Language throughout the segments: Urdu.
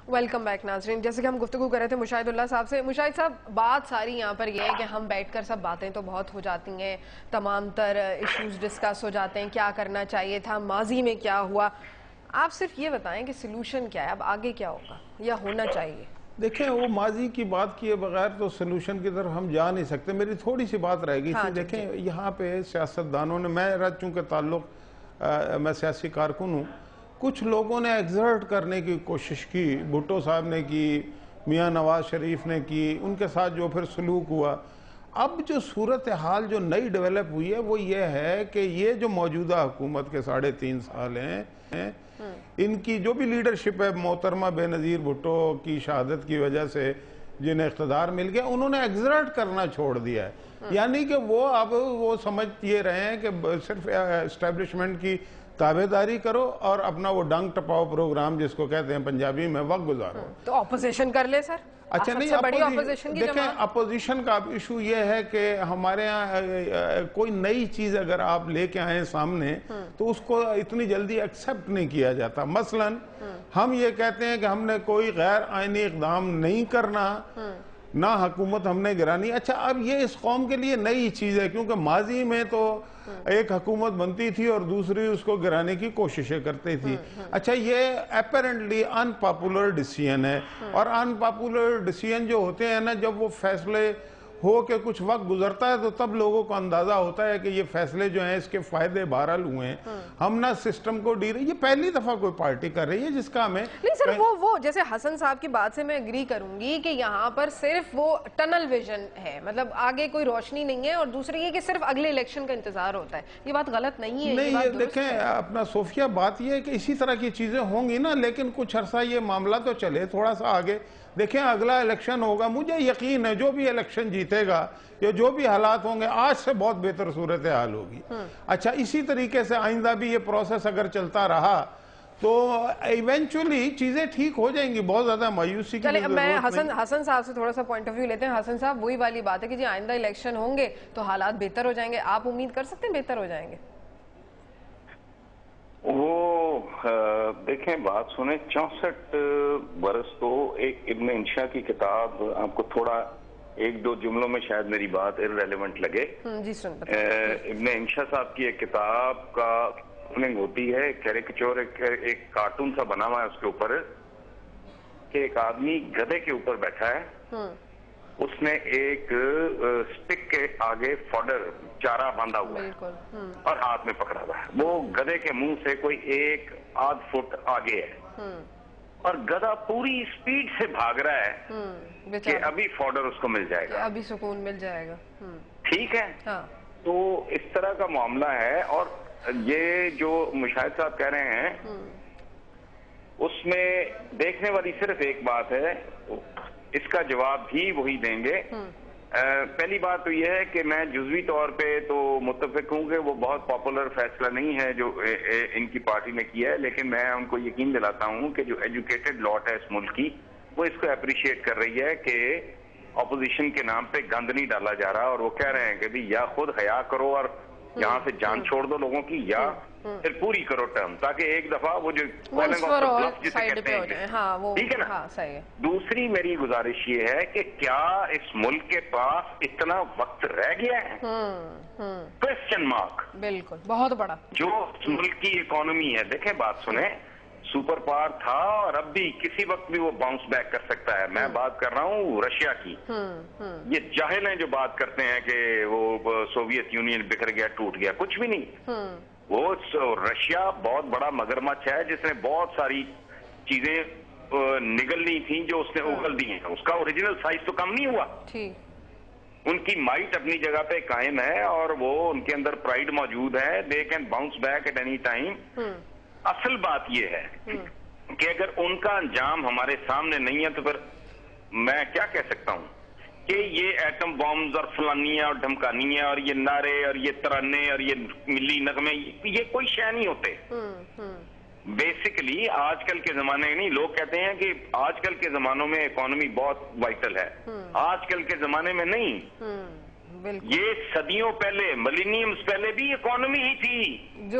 ویلکم بیک ناظرین. جیسے کہ ہم گفتگو کر رہے تھے مشاہد اللہ صاحب سے. مشاہد صاحب, بات ساری یہاں پر یہ ہے کہ ہم بیٹھ کر سب باتیں تو بہت ہو جاتی ہیں, تمام تر ایشوز ڈسکس ہو جاتے ہیں, کیا کرنا چاہیے تھا, ماضی میں کیا ہوا. آپ صرف یہ بتائیں کہ سلوشن کیا ہے, اب آگے کیا ہوگا یا ہونا چاہیے؟ دیکھیں, وہ ماضی کی بات کیے بغیر تو سلوشن کی طرف ہم جا نہیں سکتے. میری تھوڑی سی بات رہ گئی تھی. دیکھیں, یہاں پہ سیاستدانوں نے, میرا چونکہ تعلق میں سیاسی کارکن ہوں, کچھ لوگوں نے ایگزرٹ کرنے کی کوشش کی. بھٹو صاحب نے کی, میاں نواز شریف نے کی, ان کے ساتھ جو پھر سلوک ہوا. اب جو صورتحال جو نئی ڈیولپ ہوئی ہے وہ یہ ہے کہ یہ جو موجودہ حکومت کے 3.5 سال ہیں, ان کی جو بھی لیڈرشپ ہے, محترمہ بے نظیر بھٹو کی شہادت کی وجہ سے جنہیں اقتدار مل گیا, انہوں نے ایگزرٹ کرنا چھوڑ دیا ہے. یعنی کہ وہ اب وہ سمجھ یہ رہے ہیں کہ صرف اسٹیبلشمنٹ کی تابعداری کرو اور اپنا وہ ڈنگ ٹپاؤ پروگرام جس کو کہتے ہیں پنجابی میں وقت گزارو. تو اپوزیشن کر لے سر. اچھا نہیں, دیکھیں اپوزیشن کا ایشو یہ ہے کہ ہمارے ہاں کوئی نئی چیز اگر آپ لے کے آئیں سامنے تو اس کو اتنی جلدی ایکسپٹ نہیں کیا جاتا. مثلا ہم یہ کہتے ہیں کہ ہم نے کوئی غیر آئینی اقدام نہیں کرنا, نہ حکومت ہم نے گرانی. اچھا, اب یہ اس قوم کے لیے نئی چیز ہے, کیونکہ ماضی میں تو ایک حکومت بنتی تھی اور دوسری اس کو گرانے کی کوششیں کرتی تھی. اچھا, یہ اپیرنٹلی ان پاپولر ڈیسیژن ہے, اور ان پاپولر ڈیسیژن جو ہوتے ہیں نا, جب وہ فیصلے ہو کے کچھ وقت گزرتا ہے تو تب لوگوں کو اندازہ ہوتا ہے کہ یہ فیصلے جو ہیں اس کے فائدے بہرحال ہوئے ہیں. ہم نہ سسٹم کو یہ پہلی دفعہ کوئی پارٹی کر رہی ہے جس کا ہمیں نہیں سر, وہ جیسے حسن صاحب کی بات سے میں اگری کروں گی کہ یہاں پر صرف وہ ٹنل ویژن ہے, مطلب آگے کوئی روشنی نہیں ہے, اور دوسری یہ کہ صرف اگلے الیکشن کا انتظار ہوتا ہے. یہ بات غلط نہیں ہے. نہیں, دیکھیں اپنا صوفیہ, بات یہ ہے کہ اسی طرح کی چیزیں ہوں گی نا, لیکن کچھ عرصہ یہ معاملہ تو چلے تھوڑا سا آگے. دیکھیں, اگلا الیکشن ہوگا, مجھے یقین ہے جو بھی الیکشن جیتے گا یا جو بھی حالات ہوں گے آج سے بہت بہتر صورتحال ہوگی. اچھا, اسی طریقے سے آئندہ بھی یہ پروسیس اگر چلتا رہا تو ایونچولی چیزیں ٹھیک ہو جائیں گی. بہت زیادہ مایوسی کی ضرورت میں نہیں. حسن صاحب سے تھوڑا سا پوائنٹ آف ویو لیتے ہیں. حسن صاحب, وہی والی بات ہے کہ جی آئندہ الیکشن ہوں گے تو حالات بہتر ہو جائیں گے. آپ امید کر سکتے ہیں بہتر ہو جائیں گے؟ وہ دیکھیں, بات سنیں, 64 برس تو ایک ابن انشا کی کتاب, آپ کو تھوڑا ایک دو جملوں میں شاید میری بات ارریلیونٹ لگے. ابن انشا صاحب کی ایک کتاب کا اوپننگ ہوتی ہے, کیریکچر, ایک کارٹون سا بنا ہوا ہے اس کے اوپر کہ ایک آدمی گدھے کے اوپر بیٹھا ہے, اس نے ایک سٹک کے آگے فوڈر چارہ باندھا ہوا ہے اور ہاتھ میں پکڑا ہوا ہے. وہ گدھے کے منہ سے کوئی 1-8 فٹ آگے ہے, اور گدھا پوری سپیڈ سے بھاگ رہا ہے کہ ابھی فوڈر اس کو مل جائے گا, ابھی سکون مل جائے گا. ٹھیک ہے, تو اس طرح کا معاملہ ہے. اور یہ جو مشاہد صاحب کہہ رہے ہیں اس میں دیکھنے والی صرف ایک بات ہے, اس کا جواب بھی وہی دیں گے. پہلی بات تو یہ ہے کہ میں جزوی طور پہ تو متفق ہوں کہ وہ بہت پاپولر فیصلہ نہیں ہے جو ان کی پارٹی نے کیا ہے, لیکن میں ان کو یقین دلاتا ہوں کہ جو ایجوکیٹڈ لاٹ ہے اس ملک کی, وہ اس کو اپریشیٹ کر رہی ہے کہ اپوزیشن کے نام پہ گند نہیں ڈالا جا رہا, اور وہ کہہ رہے ہیں کہ بھی یا خود حیا کرو اور یہاں سے جان چھوڑ دو لوگوں کی, یا پھر پوری کرو ٹرم, تاکہ ایک دفعہ وہ جو جسے کہتے ہیں, ٹھیک ہے نا. دوسری میری گزارش یہ ہے کہ کیا اس ملک کے پاس اتنا وقت رہ گیا ہے, کوسچن مارک, بالکل بہت بڑا, جو اس ملک کی اکانومی ہے. دیکھیں, بات سنیں, سپر پاور تھا اور اب بھی کسی وقت بھی وہ باؤنس بیک کر سکتا ہے. میں بات کر رہا ہوں رشیا کی. یہ جاہل ہیں جو بات کرتے ہیں کہ وہ سوویت یونین بکھر گیا, ٹوٹ گیا, کچھ بھی نہیں. وہ رشیا بہت بڑا مگرمچھ ہے جس نے بہت ساری چیزیں نگلنی تھیں جو اس نے اگل دی ہیں. اس کا اوریجنل سائز تو کم نہیں ہوا. ان کی مائٹ اپنی جگہ پہ قائم ہے اور وہ ان کے اندر پرائیڈ موجود ہے. They can bounce back at any time. اصل بات یہ ہے کہ اگر ان کا انجام ہمارے سامنے نہیں ہے تو پھر میں کیا کہہ سکتا ہوں کہ یہ ایٹم بامز اور فلانیاں اور دھمکانیاں اور یہ نعرے اور یہ ترانے اور یہ ملی نغمے, یہ کوئی شے نہیں ہوتے. بیسیکلی آج کل کے زمانے نہیں, لوگ کہتے ہیں کہ آج کل کے زمانوں میں اکانومی بہت وائٹل ہے, آج کل کے زمانے میں نہیں. یہ صدیوں پہلے, ملینیمز پہلے بھی اکانومی ہی تھی.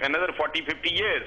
another 40-50 years।